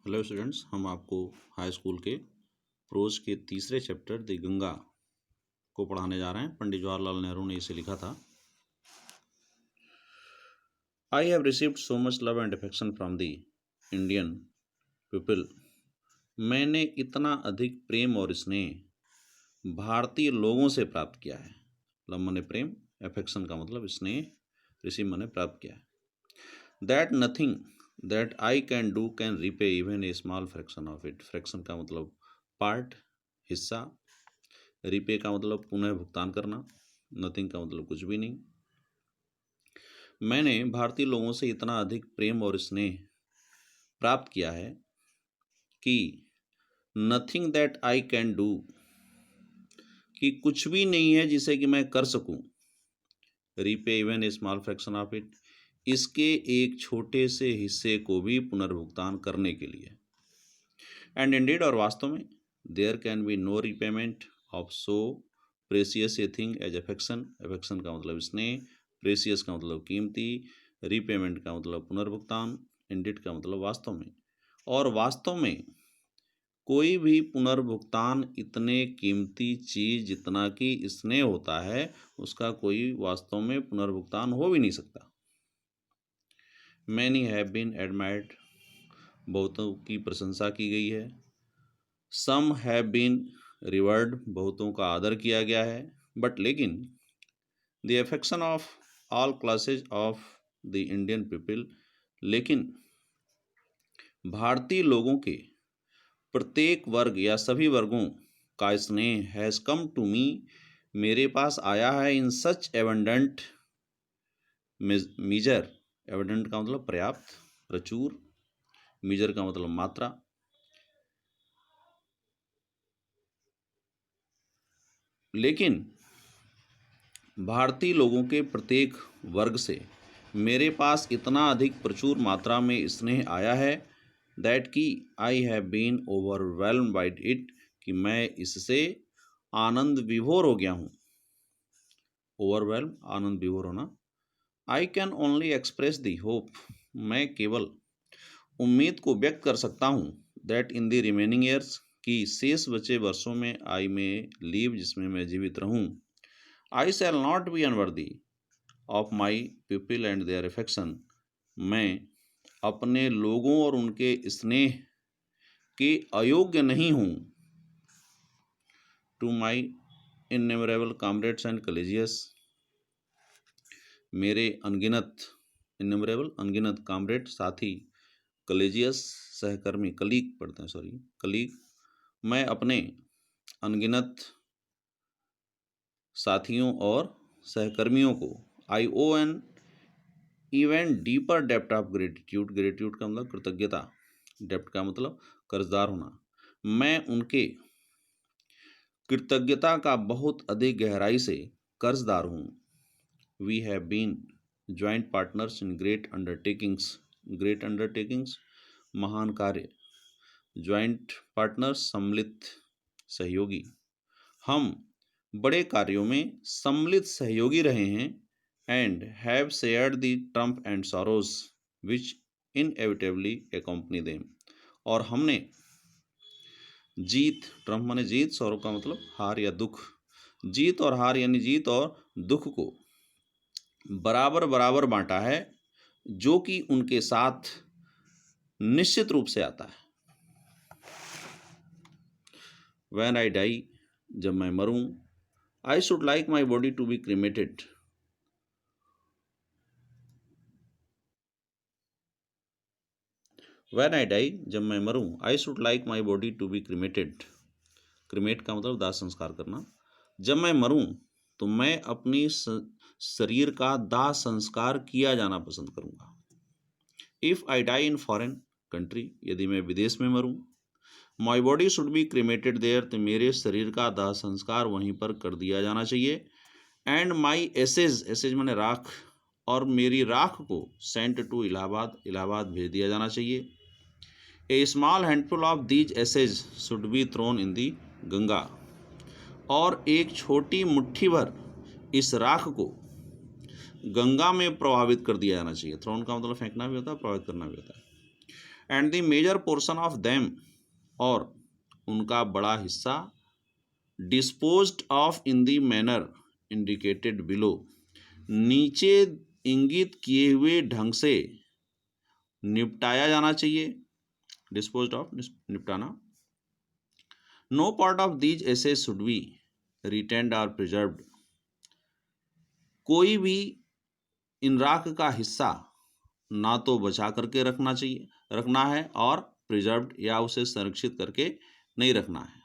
Hello students, हम आपको high school के प्रोज के तीसरे चैप्टर द गंगा को पढ़ाने जा रहे हैं। पंडित जवाहरलाल नेहरू ने इसे लिखा था। I have received so much love and affection from the Indian people. मैंने इतना अधिक प्रेम और स्नेह भारतीय लोगों से प्राप्त किया है। लव माने प्रेम, अफेक्शन का मतलब स्नेह, रिसीव माने प्राप्त किया है। That nothing that I can do can repay even a small fraction of it. Fraction का मतलब पार्ट, हिस्सा। रिपे का मतलब पुनः भुगतान करना। नथिंग का मतलब कुछ भी नहीं। मैंने भारतीय लोगों से इतना अधिक प्रेम और स्नेह प्राप्त किया है कि nothing that I can do, कि कुछ भी नहीं है जिसे कि मैं कर सकूं। Repay even a small fraction of it, इसके एक छोटे से हिस्से को भी पुनर्भुगतान करने के लिए। एंड इंडीड, और वास्तव में, there can be no repayment of so precious a thing as affection. Affection का मतलब स्नेह, प्रेसियस का मतलब कीमती, रिपेमेंट का मतलब पुनर्भुगतान, इंडीड का मतलब वास्तव में। और वास्तव में कोई भी पुनर्भुगतान इतने कीमती चीज जितना कि स्नेह होता है, उसका कोई वास्तव में पुनर्भुगतान हो भी नहीं सकता। मैनी हैव बीन एडमायर्ड, बहुतों की प्रशंसा की गई है। सम हैव बीन रिवर्ड, बहुतों का आदर किया गया है। बट लेकिन the affection of all classes of the Indian people, लेकिन भारतीय लोगों के प्रत्येक वर्ग या सभी वर्गों का स्नेह हैज़ कम टू मी, मेरे पास आया है, इन सच एबंडेंट मीजर। एबंडेंट का मतलब पर्याप्त, प्रचुर। मीजर का मतलब मात्रा। लेकिन भारतीय लोगों के प्रत्येक वर्ग से मेरे पास इतना अधिक प्रचुर मात्रा में स्नेह आया है, दैट कि I have been overwhelmed by it, कि मैं इससे आनंद विभोर हो गया हूँ। ओवरवेल्म, आनंद विभोर होना। I can only express the hope, मैं केवल उम्मीद को व्यक्त कर सकता हूँ, that in the remaining years, कि शेष बचे वर्षों में, आई में लीव, जिसमें मैं जीवित रहूँ, I shall not be unworthy of my people and their affection, मैं अपने लोगों और उनके स्नेह के अयोग्य नहीं हूँ। टू माई इनमेरेबल कॉमरेड्स एंड कलेजियस, मेरे अनगिनत, इनमेरेबल अनगिनत, कॉमरेड साथी, कलेजियस सहकर्मी, कलीग पढ़ते हैं, सॉरी कलीग, मैं अपने अनगिनत साथियों और सहकर्मियों को I owe an even deeper depth of gratitude. Gratitude का मतलब कृतज्ञता, डेप्थ का मतलब कर्जदार होना। मैं उनके कृतज्ञता का बहुत अधिक गहराई से कर्जदार हूँ। We have been joint partners in great undertakings. Great undertakings महान कार्य, ज्वाइंट पार्टनर्स सम्मिलित सहयोगी। हम बड़े कार्यों में सम्मिलित सहयोगी रहे हैं। And have shared the Trump and sorrows which inevitably accompany them, और हमने जीत, ट्रम्प माने जीत, सौरव का मतलब हार या दुख, जीत और हार यानी जीत और दुख को बराबर बराबर बांटा है, जो कि उनके साथ निश्चित रूप से आता है। When I die, जब मैं मरूं, I should like my body to be cremated. When I die, जब मैं मरूं, I should like my body to be cremated. Cremate का मतलब दाह संस्कार करना। जब मैं मरूं तो मैं अपनी शरीर का दाह संस्कार किया जाना पसंद करूंगा। If I die in foreign country, यदि मैं विदेश में मरूं, my body should be cremated there, तो मेरे शरीर का दाह संस्कार वहीं पर कर दिया जाना चाहिए। एंड माई एसेज, एसेज माने राख, और मेरी राख को सेंट टू इलाहाबाद, इलाहाबाद भेज दिया जाना चाहिए। A small handful of these ashes should be thrown in the Ganga, और एक छोटी मुट्ठी भर इस राख को गंगा में प्रभावित कर दिया जाना चाहिए। थ्रोन का मतलब फेंकना भी होता है, प्रभावित करना भी होता है। And the major portion of them, और उनका बड़ा हिस्सा disposed of in the manner indicated below, नीचे इंगित किए हुए ढंग से निपटाया जाना चाहिए, डिस्पोज्ड ऑफ निपटाना। No part of these ashes should be retained और प्रिजर्व्ड, कोई भी इन राख का हिस्सा ना तो बचा करके रखना है और प्रिजर्व्ड या उसे संरक्षित करके नहीं रखना है।